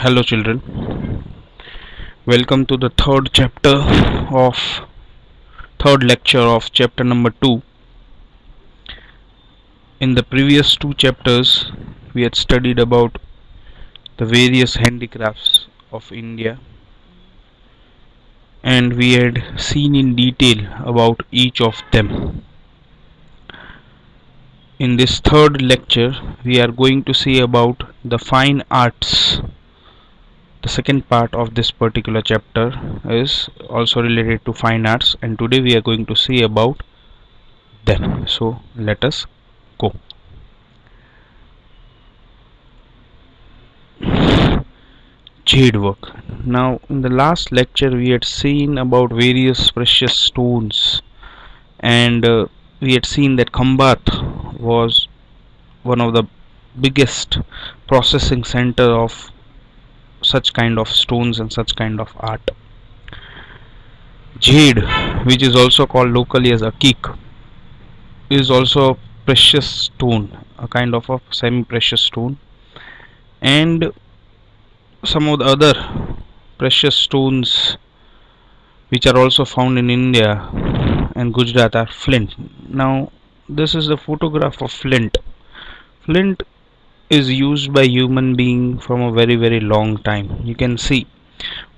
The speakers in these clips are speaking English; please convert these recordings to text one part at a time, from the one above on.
Hello children, welcome to the of third lecture of chapter number 2. In the previous two chapters we had studied about the various handicrafts of India, and we had seen in detail about each of them. In this third lecture we are going to see about the fine arts. The second part of this particular chapter is also related to fine arts, and today we are going to see about them. So let us go. Jade work. Now in the last lecture we had seen about various precious stones, and we had seen that Khambat was one of the biggest processing center of such kind of stones and such kind of art. Jade, which is also called locally as akik, is also a precious stone, a kind of a semi-precious stone, and some of the other precious stones which are also found in India and Gujarat are flint. Now this is the photograph of flint. Flint is used by human being from a very long time. You can see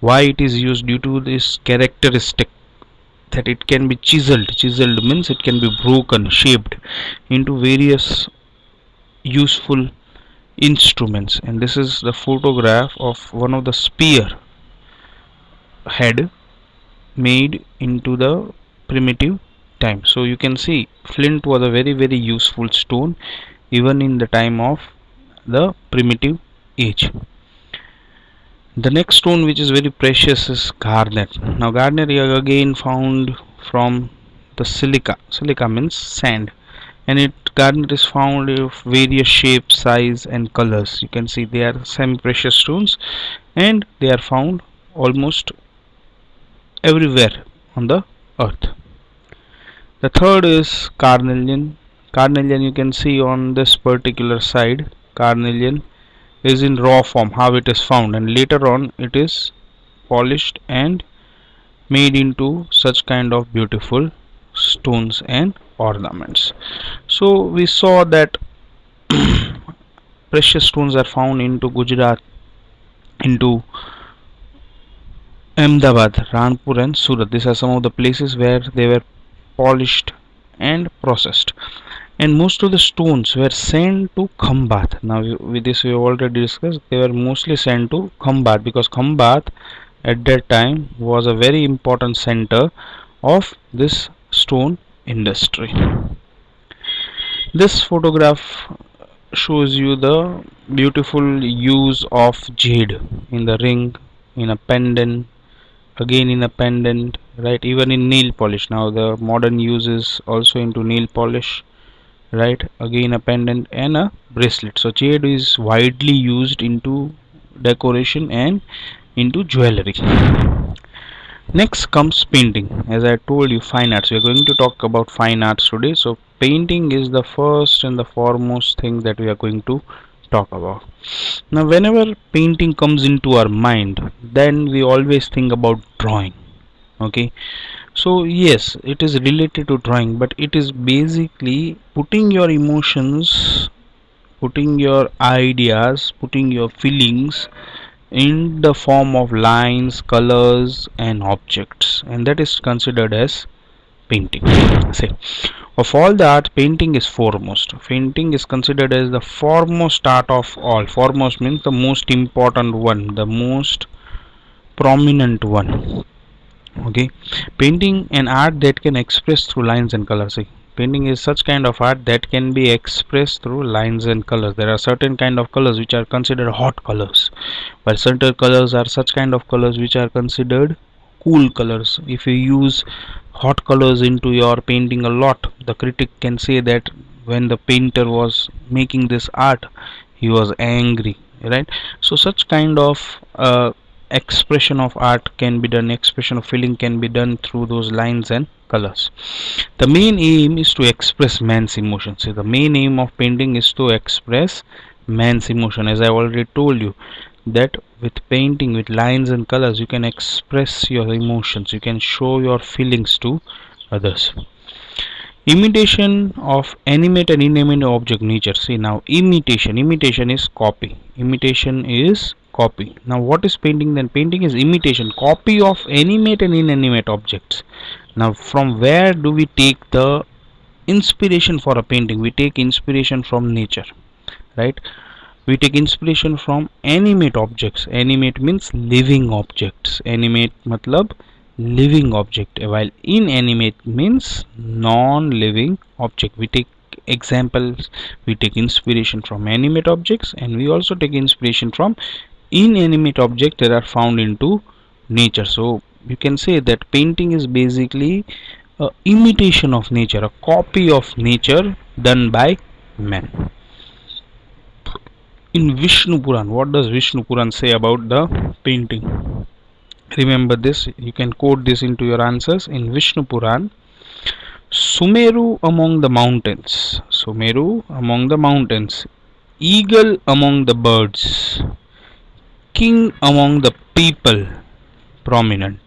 why it is used due to this characteristic that it can be chiseled. Chiseled means it can be broken, shaped into various useful instruments, and this is the photograph of one of the spear head made into the primitive time. So you can see flint was a very useful stone even in the time of the primitive age. The next stone which is very precious is garnet. Now garnet is again found from the silica. Silica means sand, and garnet is found of various shapes, size and colors. You can see they are semi-precious stones and they are found almost everywhere on the earth. The third is carnelian. Carnelian, you can see on this particular side, carnelian is in raw form, how it is found, and later on it is polished and made into such kind of beautiful stones and ornaments. So we saw that precious stones are found into Gujarat, into Ahmedabad, Ranpur and Surat. These are some of the places where they were polished and processed, and most of the stones were sent to Khambat. Now with this we have already discussed, they were mostly sent to Khambat because Khambat at that time was a very important center of this stone industry. This photograph shows you the beautiful use of jade in the ring, in a pendant, again in a pendant, right, even in nail polish. Now the modern use is also into nail polish, right, again a pendant and a bracelet. So jade is widely used into decoration and into jewelry. Next comes painting. As I told you, fine arts. We are going to talk about fine arts today. So painting is the first and the foremost thing that we are going to talk about. Now whenever painting comes into our mind, then we always think about drawing. Okay, so yes, it is related to drawing, but it is basically putting your emotions, putting your ideas, putting your feelings in the form of lines, colors and objects, and that is considered as painting. Say, of all the art, painting is foremost. Painting is considered as the foremost art of all. Foremost means the most important one, the most prominent one. Okay, painting an art that can express through lines and colors. See, painting is such kind of art that can be expressed through lines and colors. There are certain kind of colors which are considered hot colors, while certain colors are such kind of colors which are considered cool colors. If you use hot colors into your painting a lot, the critic can say that when the painter was making this art, he was angry, right? So such kind of expression of art can be done, expression of feeling can be done through those lines and colors. The main aim is to express man's emotions. So the main aim of painting is to express man's emotion, as I already told you. that with painting, with lines and colors, you can express your emotions, you can show your feelings to others. Imitation of animate and inanimate object nature. See, now imitation is copy. Imitation is copy. Now what is painting then? Painting is imitation, copy of animate and inanimate objects. Now from where do we take the inspiration for a painting? We take inspiration from nature, right? We take inspiration from animate objects. Animate means living objects. Animate matlab living object, while inanimate means non-living object. We take examples, we take inspiration from animate objects, and we also take inspiration from inanimate objects that are found into nature. So you can say that painting is basically a imitation of nature, a copy of nature done by man. In Vishnu Puran, what does Vishnu Puran say about the painting? Remember this, you can quote this into your answers. In Vishnu Puran, Sumeru among the mountains, Sumeru among the mountains, eagle among the birds, king among the people, prominent.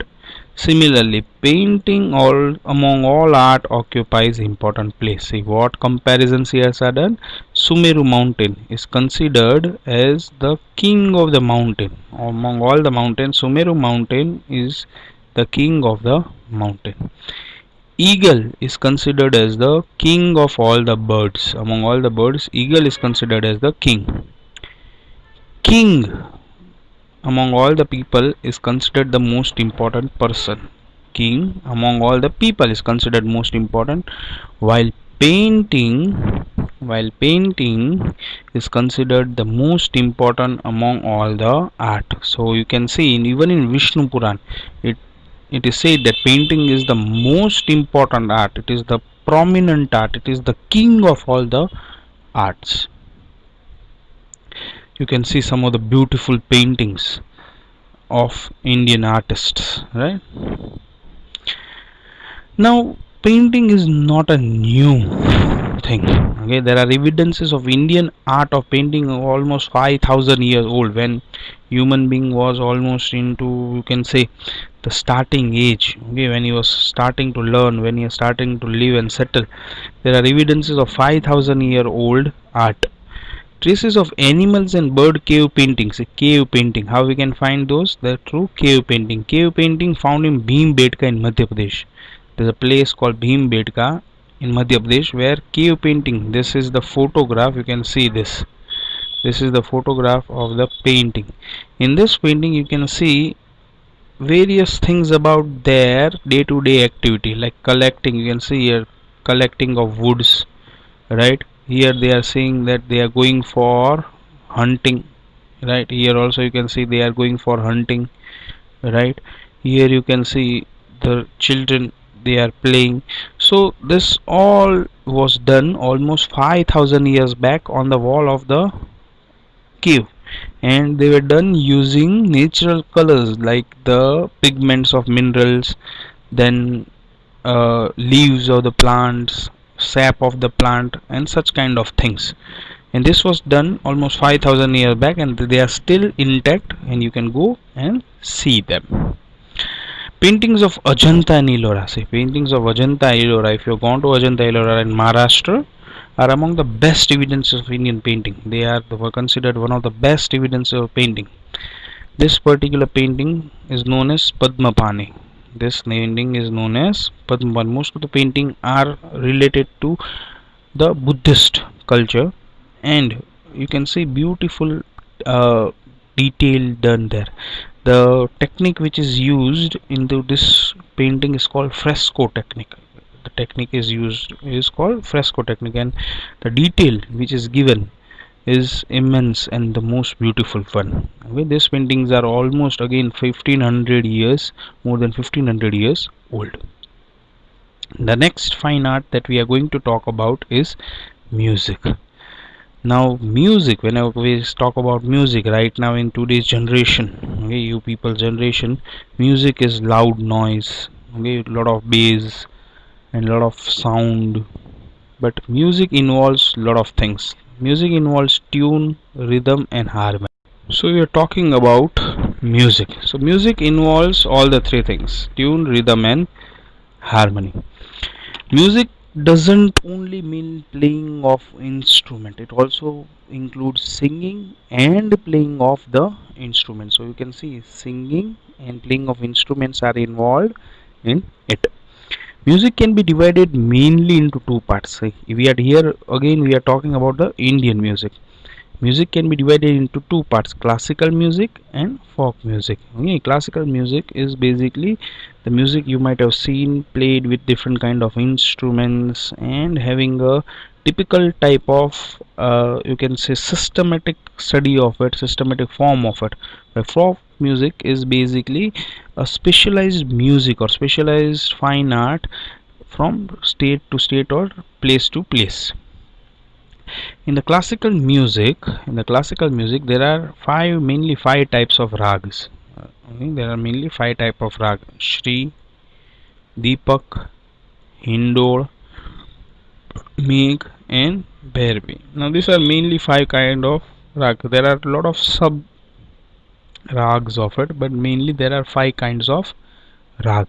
Similarly, painting all among all art occupies important place. See what comparisons here are done. Sumeru mountain is considered as the king of the mountain. Among all the mountains, Sumeru mountain is the king of the mountain. Eagle is considered as the king of all the birds. Among all the birds, eagle is considered as the king. King among all the people is considered the most important person. King among all the people is considered most important, while painting is considered the most important among all the art. So you can see even in Vishnu Puran, it is said that painting is the most important art, it is the prominent art, it is the king of all the arts. You can see some of the beautiful paintings of Indian artists, right? Now painting is not a new thing. Okay, there are evidences of Indian art of painting almost 5,000 years old, when human being was almost into, you can say, the starting age. Okay, when he was starting to learn, when he was starting to live and settle, there are evidences of 5,000-year old art. Traces of animals and bird cave paintings. Cave painting, how we can find those? They're through cave painting. Cave painting found in Bhimbetka in Madhya Pradesh. There's a place called Bhimbetka in Madhya Pradesh where cave painting. This is the photograph. You can see this. This is the photograph of the painting. In this painting, you can see various things about their day-to-day activity, like collecting. You can see here collecting of woods, right? Here they are saying that they are going for hunting, right? Here also you can see they are going for hunting, right? Here you can see the children, they are playing. So this all was done almost 5,000 years back on the wall of the cave, and they were done using natural colors like the pigments of minerals, then leaves of the plants, sap of the plant, and such kind of things. And this was done almost 5,000 years back, and they are still intact, and you can go and see them. Paintings of Ajanta and Ellora. See, paintings of Ajanta and Ellora, if you have gone to Ajanta and Ellora in Maharashtra, are among the best evidences of Indian painting. They were considered one of the best evidences of painting. This particular painting is known as Padmapani. This painting is known as Padmapani. Most of the paintings are related to the Buddhist culture, and you can see beautiful detail done there. The technique which is used into this painting is called fresco technique. The technique is called fresco technique, and the detail which is given is immense and the most beautiful one. Okay, these paintings are almost again 1500 years, more than 1500 years old. The next fine art that we are going to talk about is music. Now music, whenever we talk about music right now in today's generation, okay, you people generation, music is loud noise, okay, a lot of bass and a lot of sound. But music involves a lot of things. Music involves tune, rhythm and harmony. So we are talking about music. So music involves all the three things: tune, rhythm, and harmony. Music doesn't only mean playing of instrument; it also includes singing and playing of the instrument. So you can see singing and playing of instruments are involved in it. Music can be divided mainly into two parts. We are here again. We are talking about the Indian music. Music can be divided into two parts: classical music and folk music. Okay, classical music is basically the music you might have seen played with different kind of instruments and having a typical type of you can say systematic study of it, systematic form of it. But folk music is basically a specialized music or specialized fine art from state to state or place to place. In the classical music there are mainly five types of rags. Okay, there are mainly five type of rag: Shri, Deepak, Hindol, Megh, and Bhairavi. Now these are mainly five kind of rag. There are a lot of sub rags of it, but mainly there are five kinds of rag.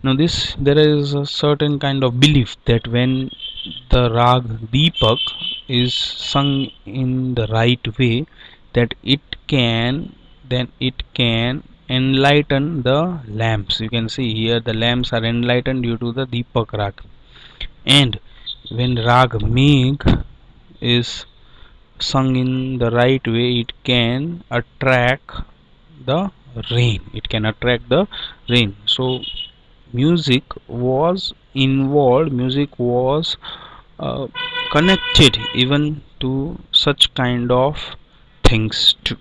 Now this there is a certain kind of belief that when the rag Deepak is sung in the right way, that it can enlighten the lamps. You can see here the lamps are enlightened due to the Deepak rag. And when rag Megh is sung in the right way, it can attract the rain. So music was uh, connected even to such kind of things too.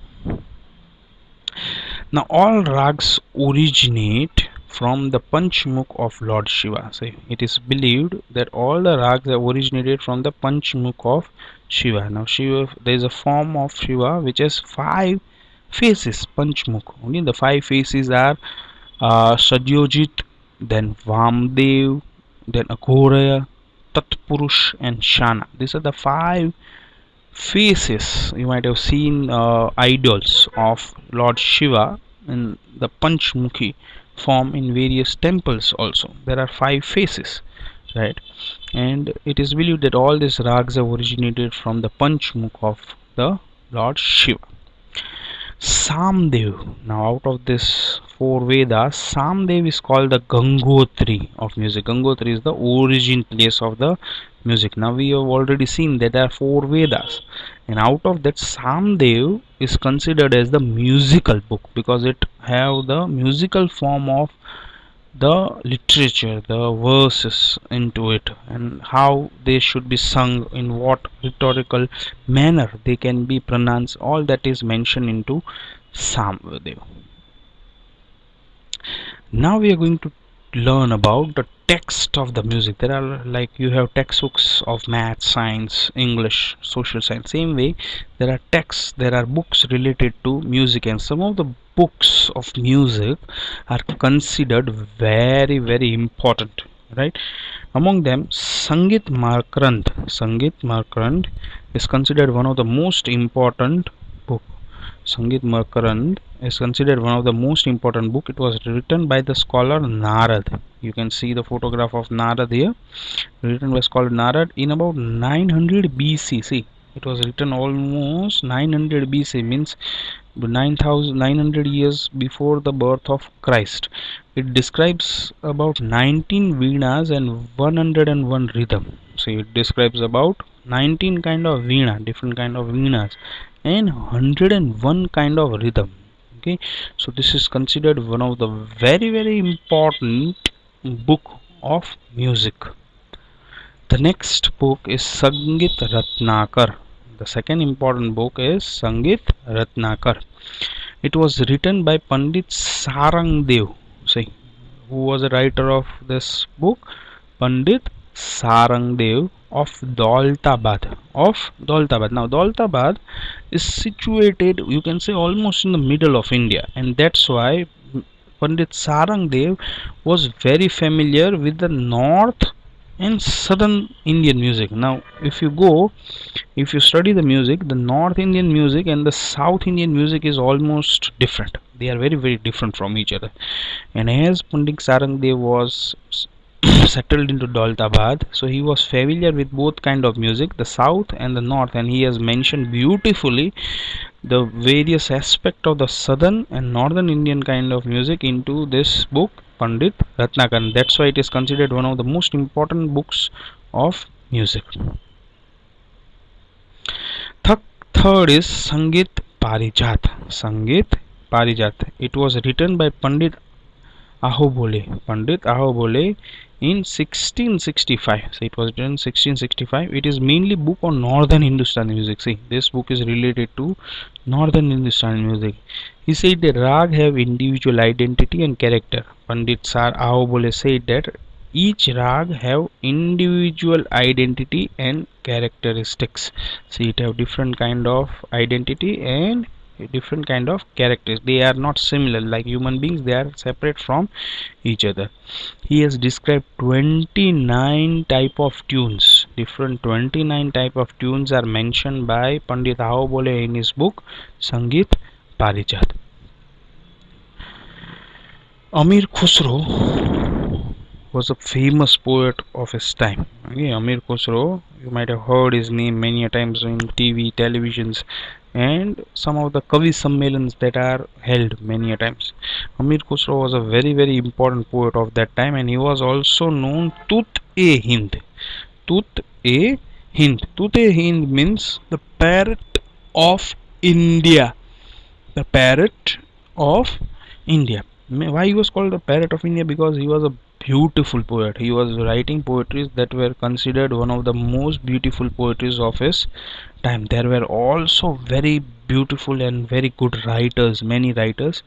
Now all rags originate from the Panchmukh of Lord Shiva. So it is believed that all the rags have originated from the Panchmukh of Shiva. Now Shiva, there is a form of Shiva which has five faces. Panchmukh. Only the five faces are Satyajit, then Vamdev, then Aghoraya, Tatpurush, and Shana. These are the five faces. You might have seen idols of Lord Shiva in the Panchmukhi form in various temples also. There are five faces, right? And it is believed that all these rags have originated from the Panchmukh of the Lord Shiva. Samdev. Now, out of this four Vedas, Samdev is called the Gangotri of music. Gangotri is the origin place of the music. Now, we have already seen that there are four Vedas, and out of that, Samdev is considered as the musical book because it have the musical form of the literature, the verses into it, and how they should be sung, in what rhetorical manner they can be pronounced. All that is mentioned into Samdev. Now we are going to learn about the text of the music. There are, like, you have textbooks of math, science, English, social science. Same way, there are texts, there are books related to music, and some of the books of music are considered very, very important, right? Among them, Sangit Markarand is considered one of the most important book. Sangit Markarand is considered one of the most important book. It was written by the scholar Narad. You can see the photograph of Narad here. Written by scholar Narad in about 900 BC. See, it was written almost 900 BC, means 9,900 years before the birth of Christ. It describes about 19 veenas and 101 rhythm. So it describes about 19 kind of veena, different kind of veenas, and 101 kind of rhythm. Okay, so this is considered one of the very, very important book of music. The next book is Sangit Ratnakar. The second important book is Sangit Ratnakar. It was written by Pandit Sarangdev. See, who was the writer of this book? Pandit Sarangdev of Daulatabad. Now, Daulatabad is situated, you can say, almost in the middle of India, and that's why Pandit Sarangdev was very familiar with the north and southern Indian music. Now, if you study the music, the North Indian music and the South Indian music is almost different. They are very, very different from each other. And as Pandit Sarangdev was settled into Daulatabad, so he was familiar with both kind of music, the South and the North, and he has mentioned beautifully the various aspect of the southern and northern Indian kind of music into this book, Pandit Ratnakar. That's why it is considered one of the most important books of music. Third is Sangit Parijat. Sangit Parijat. It was written by Pandit Ahobole. Pandit Ahobole in 1665. So it was written in 1665. It is mainly book on northern Hindustani music. See, this book is related to northern Hindustani music. He said that rag have individual identity and character. Pandit Sar Ahobole said that each rag have individual identity and characteristics. See, it have different kind of identity and different kind of characters. They are not similar like human beings, they are separate from each other. He has described 29 type of tunes. Different 29 type of tunes are mentioned by Pandit Ahobole in his book Sangit Parijat. Amir Khusro was a famous poet of his time. Okay, Amir Khusro, you might have heard his name many times in TV, televisions, and some of the Kavi Sammelans that are held many a times. Amir Khusro was a very, very important poet of that time, and he was also known Tut-e-Hind. Tut-e-Hind. Tut-e-Hind means the parrot of India. The parrot of India. Why he was called the parrot of India? Because he was a beautiful poet. He was writing poetries that were considered one of the most beautiful poetries of his time. There were also very beautiful and very good writers, many writers,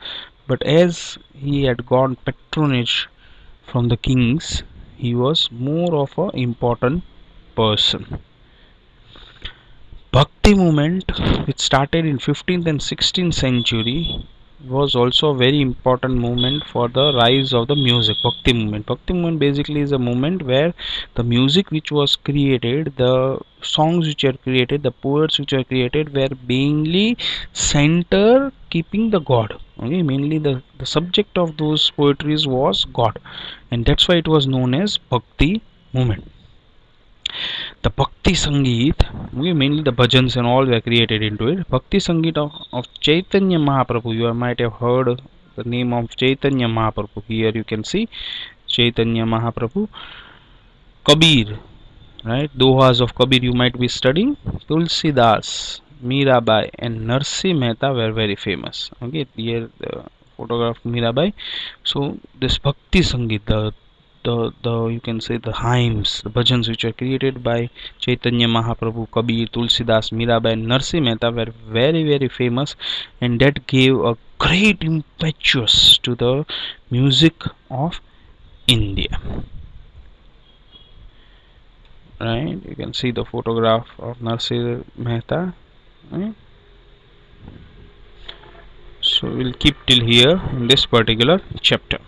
but as he had gone patronage from the kings, he was more of a important person. Bhakti movement, which started in 15th and 16th century, was also a very important movement for the rise of the music. Bhakti movement. Bhakti movement basically is a movement where the music which was created, the songs which are created, the poets which are created were mainly center keeping the God. Okay, mainly the subject of those poetries was God, and that's why it was known as Bhakti movement. The Bhakti Sangeet, okay, mainly the bhajans and all were created into it. Bhakti Sangeet of Chaitanya Mahaprabhu, you might have heard the name of Chaitanya Mahaprabhu. Here you can see Chaitanya Mahaprabhu. Kabir, right? Dohas of Kabir you might be studying. Tulsidas, Mirabai and Narsi Mehta were very famous. Okay, here the photograph of Mirabai. So this Bhakti Sangeet, the you can say the hymns, the bhajans which were created by Chaitanya Mahaprabhu, Kabir, Tulsidas, Mirabai and Narsi Mehta were very, very famous, and that gave a great impetus to the music of India. Right, you can see the photograph of Narsi Mehta. Right? So we'll keep till here in this particular chapter.